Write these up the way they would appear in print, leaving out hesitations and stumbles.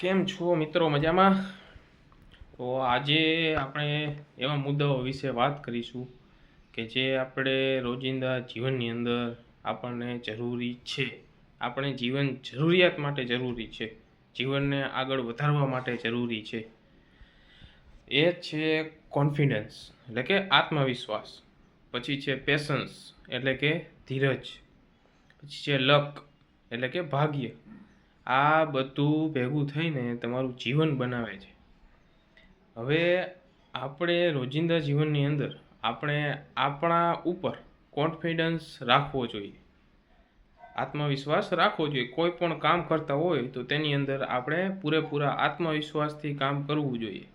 કેમ છો મિત્રો? મજામાં? તો આજે આપણે એવા મુદ્દાઓ વિશે વાત કરીશું કે જે આપણે રોજિંદા જીવનની અંદર આપણને જરૂરી છે. આપણે જીવન જરૂરિયાત માટે જરૂરી છે, જીવનને આગળ વધારવા માટે જરૂરી છે. એ છે કોન્ફિડન્સ એટલે કે આત્મવિશ્વાસ, પછી છે પેશન્સ એટલે કે ધીરજ, પછી છે લક એટલે કે ભાગ્ય. આ બધું ભેગું થઈને તમારું જીવન બનાવે છે. હવે આપણે રોજિંદા જીવનની અંદર આપણે આપણા ઉપર કોન્ફિડન્સ રાખવો જોઈએ, આત્મવિશ્વાસ રાખવો જોઈએ. કોઈ પણ કામ કરતા હોય તો તેની અંદર આપણે પૂરેપૂરા આત્મવિશ્વાસથી કામ કરવું જોઈએ.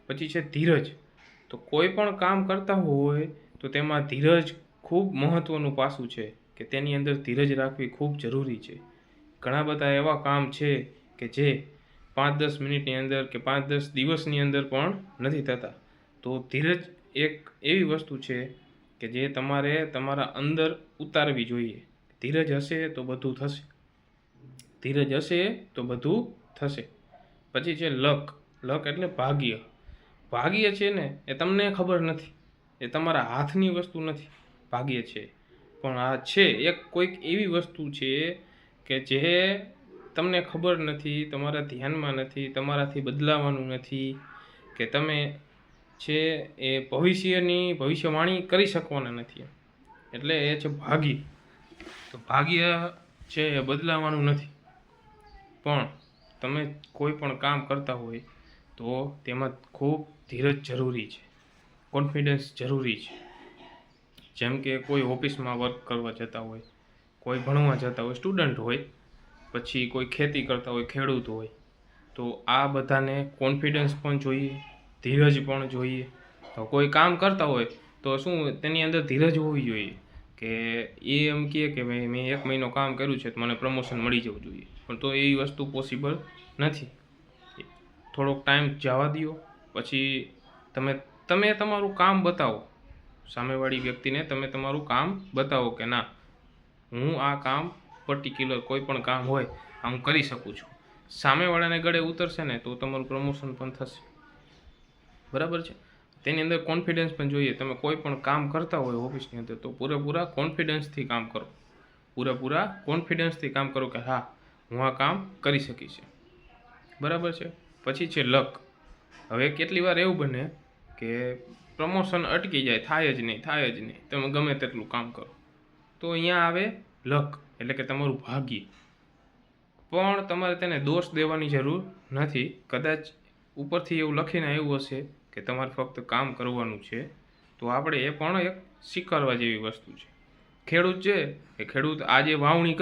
પછી છે ધીરજ. તો કોઈ પણ કામ કરતા હોય તો તેમાં ધીરજ ખૂબ મહત્ત્વનું પાસું છે કે તેની અંદર ધીરજ રાખવી ખૂબ જરૂરી છે. ઘણા બધા એવા કામ છે કે જે 5-10 મિનિટની અંદર કે 5-10 દિવસની અંદર પણ નથી થતા. તો ધીરજ એક એવી વસ્તુ છે કે જે તમારે તમારા અંદર ઉતારવી જોઈએ. ધીરજ હશે તો બધું થશે, ધીરજ હશે તો બધું થશે. પછી છે લક. લક એટલે ભાગ્ય. ભાગ્ય છે ને એ તમને ખબર નથી, એ તમારા હાથની વસ્તુ નથી. ભાગ્ય છે પણ આ છે એક કોઈક એવી વસ્તુ છે કે જે તમને ખબર નથી, તમારા ધ્યાનમાં નથી, તમારાથી બદલાવાનું નથી, કે તમે છે એ ભવિષ્યવાણી કરી શકવાના નથી. એટલે એ છે ભાગ્ય. તો ભાગ્ય છે એ બદલાવાનું નથી, પણ તમે કોઈ પણ કામ કરતા હોય તો તેમાં ખૂબ ધીરજ જરૂરી છે, કોન્ફિડન્સ જરૂરી છે. જેમ કે કોઈ ઓફિસમાં વર્ક કરવા જતા હોય, કોઈ ભણવા જતા હોય, સ્ટુડન્ટ હોય, પછી કોઈ ખેતી કરતા હોય, ખેડૂત હોય, તો આ બધાને કોન્ફિડન્સ પણ જોઈએ, ધીરજ પણ જોઈએ. તો કોઈ કામ કરતા હોય તો શું તેની અંદર ધીરજ હોવી જોઈએ કે એ એમ કહે કે ભાઈ મેં 1 મહિનો કામ કર્યું છે તો મને પ્રમોશન મળી જવું જોઈએ, પણ તો એવી વસ્તુ પોસિબલ નથી. થોડોક ટાઈમ જવા દો, પછી તમે તમારું કામ બતાવો, સામેવાળી વ્યક્તિને તમે તમારું કામ બતાવો કે ના, હું આ કામ પર્ટિક્યુલર કોઈ પણ કામ હોય આ હું કરી શકું છું. સામેવાળાને ગળે ઉતરશે ને તો તમારું પ્રમોશન પણ થશે. બરાબર છે? તેની અંદર કોન્ફિડન્સ પણ જોઈએ. તમે કોઈ પણ કામ કરતા હોય ઓફિસની અંદર તો પૂરેપૂરા કોન્ફિડન્સથી કામ કરો, પૂરેપૂરા કોન્ફિડન્સથી કામ કરો કે હા હું આ કામ કરી શકીશ. બરાબર છે? પછી છે લક. હવે કેટલી વાર એવું બને કે પ્રમોશન અટકી જાય, થાય જ નહીં, તમે ગમે તેટલું કામ કરો. તો અહીંયા આવે લક એટલે કે તમારું ભાગ્ય. પણ તમારે તેને દોષ દેવાની જરૂર નથી. કદાચ ઉપરથી એવું લખીને આવ્યું હશે કે તમારે ફક્ત કામ કરવાનું છે, તો આપણે એ પણ એક સ્વીકારવા જેવી વસ્તુ છે. ખેડૂત છે એ ખેડૂત આજે વાવણી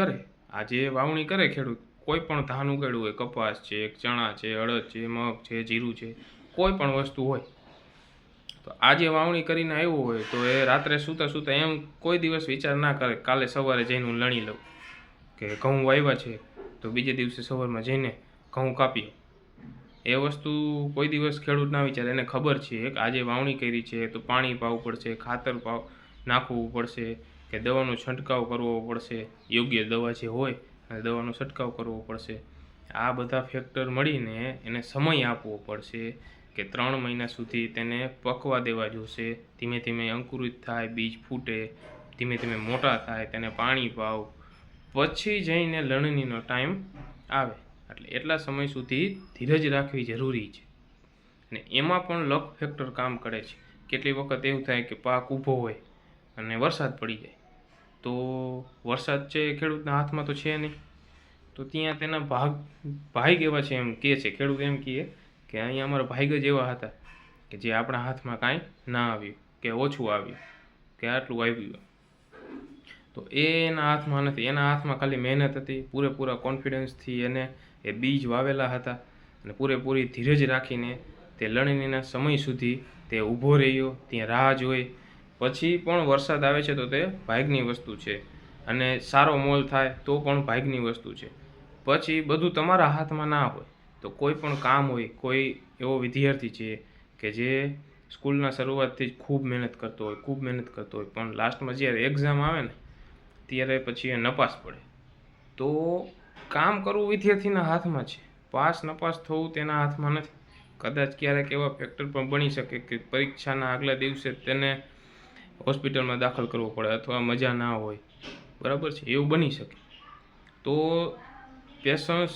કરે ખેડૂત, કોઈ પણ ધાન ઉગાડ્યું હોય, કપાસ છે, ચણા છે, અડદ છે, મગ છે, જીરું છે, કોઈ પણ વસ્તુ હોય, તો આજે વાવણી કરીને આવ્યો હોય તો એ રાત્રે સૂતા એમ કોઈ દિવસ વિચાર ના કરે કાલે સવારે જઈને હું લણી લઉં, કે ઘઉં વાવ્યા છે તો બીજે દિવસે સવારમાં જઈને ઘઉં કાપી. એ વસ્તુ કોઈ દિવસ ખેડૂત ના વિચારે. એને ખબર છે કે આજે વાવણી કરી છે તો પાણી પાવું પડશે, ખાતર નાખવું પડશે, કે દવાનો છંટકાવ કરવો પડશે, યોગ્ય દવા જે હોય અને દવાનો છંટકાવ કરવો પડશે. આ બધા ફેક્ટર મળીને એને સમય આપવો પડશે કે 3 મહિના સુધી તેને પકવા દેવા જોશે. ધીમે ધીમે અંકુરિત થાય, બીજ ફૂટે, ધીમે ધીમે મોટા થાય, તેને પાણી પાવ, પછી જઈને લણણીનો ટાઈમ આવે. એટલે એટલા સમય સુધી ધીરજ રાખવી જરૂરી છે. અને એમાં પણ લક ફેક્ટર કામ કરે છે. કેટલી વખત એવું થાય કે પાક ઊભો હોય અને વરસાદ પડી જાય, તો વરસાદ છે એ ખેડૂતના હાથમાં તો છે નહીં, તો ત્યાં તેના ભાગ એવા છે, એમ કહે છે ખેડૂત, એમ કહે કે અહીંયા અમારા ભાગ જ એવા હતા કે જે આપણા હાથમાં કાંઈ ના આવ્યું, કે ઓછું આવ્યું, કે આટલું આવ્યું. તો એ એના હાથમાં નથી. એના હાથમાં ખાલી મહેનત હતી, પૂરેપૂરા કોન્ફિડન્સથી એને એ બીજ વાવેલા હતા અને પૂરેપૂરી ધીરજ રાખીને તે લણણીના સમય સુધી તે ઊભો રહ્યો, ત્યાં રાહ જોઈ. પછી પણ વરસાદ આવે છે તો તે ભાગ્યની વસ્તુ છે, અને સારો મોલ થાય તો પણ ભાગ્યની વસ્તુ છે. પછી બધું તમારા હાથમાં ના હોય. તો કોઈ પણ કામ હોય, કોઈ એવો વિદ્યાર્થી છે કે જે સ્કૂલના શરૂઆતથી જ ખૂબ મહેનત કરતો હોય, પણ લાસ્ટમાં જ્યારે એક્ઝામ આવે ને ત્યારે પછી એ નપાસ પડે. તો કામ કરવું વિદ્યાર્થીના હાથમાં છે, પાસ નપાસ થવું તેના હાથમાં નથી. કદાચ ક્યારેક એવા ફેક્ટર પણ બની શકે કે પરીક્ષાના આગલા દિવસે તેને હોસ્પિટલમાં દાખલ કરવો પડે અથવા મજા ના હોય, બરાબર છે, એવું બની શકે. તો પેશન્સ,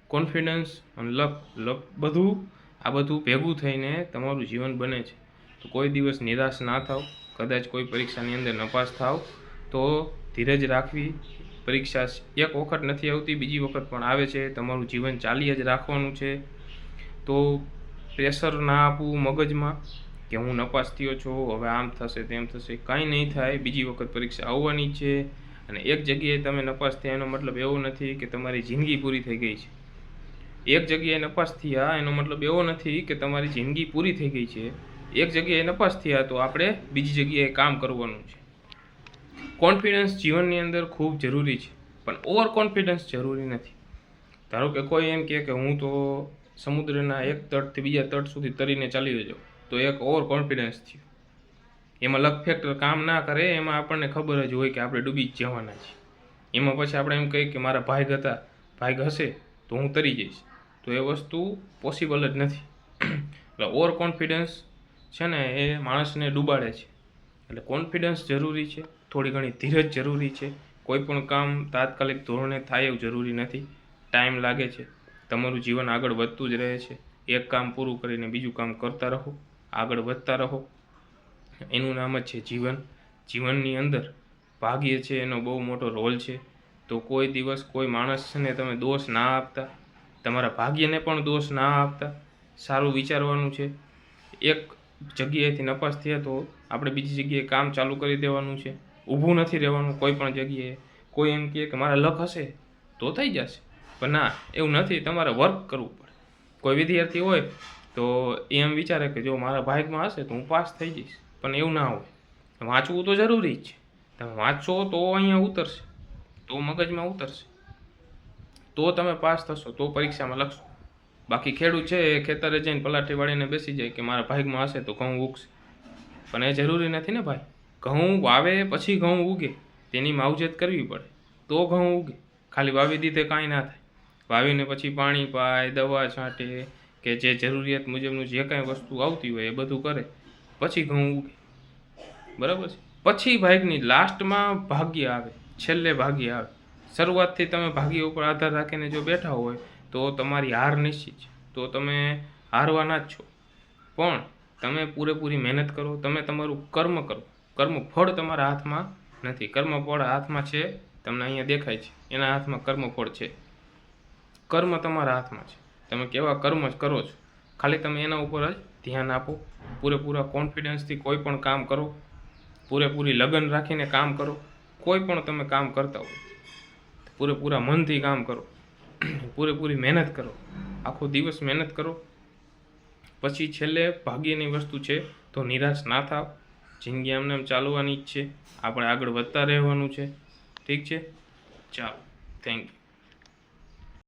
કોન્ફિડન્સ અને લક બધું ભેગું થઈને તમારું જીવન બને છે. તો કોઈ દિવસ નિરાશ ના થાવ. કદાચ કોઈ પરીક્ષાની અંદર નપાસ થાવ તો ધીરજ રાખવી. પરીક્ષા એક વખત નથી આવતી, બીજી વખત પણ આવે છે. તમારું જીવન ચાલી જ રાખવાનું છે. તો પ્રેશર ના આપવું મગજમાં કે હું નપાસ થયો છું, હવે આમ થશે તેમ થશે. કાંઈ નહીં થાય, બીજી વખત પરીક્ષા આવવાની છે. અને એક જગ્યાએ તમે નપાસ થયા એનો મતલબ એવો નથી કે તમારી જિંદગી પૂરી થઈ ગઈ છે. એક જગ્યાએ નપાસ થયા એનો મતલબ એવો નથી કે તમારી જિંદગી પૂરી થઈ ગઈ છે. એક જગ્યાએ નપાસ થયા તો આપણે બીજી જગ્યાએ કામ કરવાનું છે. કોન્ફિડન્સ જીવનની અંદર ખૂબ જરૂરી છે, પણ ઓવર કોન્ફિડન્સ જરૂરી નથી. ધારો કે કોઈ એમ કહે કે હું તો સમુદ્રના એક તટથી બીજા તટ સુધી તરીને ચાલી જાઉં, તો એક ઓવર કોન્ફિડન્સ થયું. એમાં લક ફેક્ટર કામ ના કરે. એમાં આપણને ખબર જ હોય કે આપણે ડૂબી જ જવાના છીએ. એમાં પછી આપણે એમ કહીએ કે મારા ભાગ હશે તો હું તરી જઈશ, તો એ વસ્તુ પોસિબલ જ નથી. એટલે ઓવર કોન્ફિડન્સ છે ને એ માણસને ડૂબાડે છે. એટલે કોન્ફિડન્સ જરૂરી છે, થોડી ઘણી ધીરજ જરૂરી છે. કોઈ પણ કામ તાત્કાલિક ધોરણે થાય એવું જરૂરી નથી, ટાઈમ લાગે છે. તમારું જીવન આગળ વધતું જ રહે છે. એક કામ પૂરું કરીને બીજું કામ કરતા રહો, આગળ વધતા રહો. એનું નામ જ છે જીવન. જીવનની અંદર ભાગ્ય છે એનો બહુ મોટો રોલ છે. તો કોઈ દિવસ કોઈ માણસને તમે દોષ ના આપતા, તમારા ભાગ્યને પણ દોષ ના આપતા. સારું વિચારવાનું છે. એક જગ્યાએથી નપાસ થયા તો આપણે બીજી જગ્યાએ કામ ચાલુ કરી દેવાનું છે. ઊભું નથી રહેવાનું કોઈ પણ જગ્યાએ. કોઈ એમ કહે કે મારા લક હશે તો થઈ જશે, પણ ના, એવું નથી. તમારે વર્ક કરવું પડે. કોઈ વિદ્યાર્થી હોય તો એમ વિચારે કે જો મારા ભાગમાં હશે તો હું પાસ થઈ જઈશ, પણ એવું ના હોય. વાંચવું તો જરૂરી જ છે. તમે વાંચશો તો અહીંયા ઉતરશે, તો મગજમાં ઉતરશે, તો તમે પાસ થશો, તો પરીક્ષામાં લખશો. બાકી ખેડૂત છે એ ખેતરે જઈને પલાઠી વાળીને બેસી જાય કે મારા ભાગમાં હશે તો ઘઉં ઉગશે, પણ એ જરૂરી નથી ને ભાઈ. ઘઉં વાવે પછી ઘઉં ઉગે, તેની માવજત કરવી પડે તો ઘઉં ઉગે. ખાલી વાવી દીધે કાંઈ ના થાય. વાવીને પછી પાણી પાય, દવા છાંટે, કે જે જરૂરિયાત મુજબનું જે કાંઈ વસ્તુ આવતી હોય એ બધું કરે, પછી ઘઉં ઉગે, બરાબર છે. પછી ભાગની લાસ્ટમાં ભાગ્ય આવે, છેલ્લે ભાગ્ય આવે. શરૂઆતથી તમે ભાગ્ય ઉપર આધાર રાખીને જો બેઠા હોય તો તમારી હાર નિશ્ચિત છે, તો તમે હારવાના જ છો. પણ તમે પૂરેપૂરી મહેનત કરો, તમે તમારું કર્મ કરો. કર્મફળ તમારા હાથમાં નથી. કર્મફળ હાથમાં છે, તમને અહીંયા દેખાય છે, એના હાથમાં કર્મફળ છે. કર્મ તમારા હાથમાં છે, તમે કેવા કર્મ જ કરો છો. ખાલી તમે એના ઉપર જ ધ્યાન આપો. પૂરેપૂરા કોન્ફિડન્સથી કોઈ પણ કામ કરો, પૂરેપૂરી લગન રાખીને કામ કરો. કોઈ પણ તમે કામ કરતા હોય પૂરેપૂરા મનથી કામ કરો, પૂરેપૂરી મહેનત કરો, આખો દિવસ મહેનત કરો. પછી છેલ્લે ભાગ્યની વસ્તુ છે, તો નિરાશ ના થાવ. જિંદગી આમને એમ ચાલવાની જ છે, આપણે આગળ વધતા રહેવાનું છે. ઠીક છે, ચાલો, થેન્ક યુ.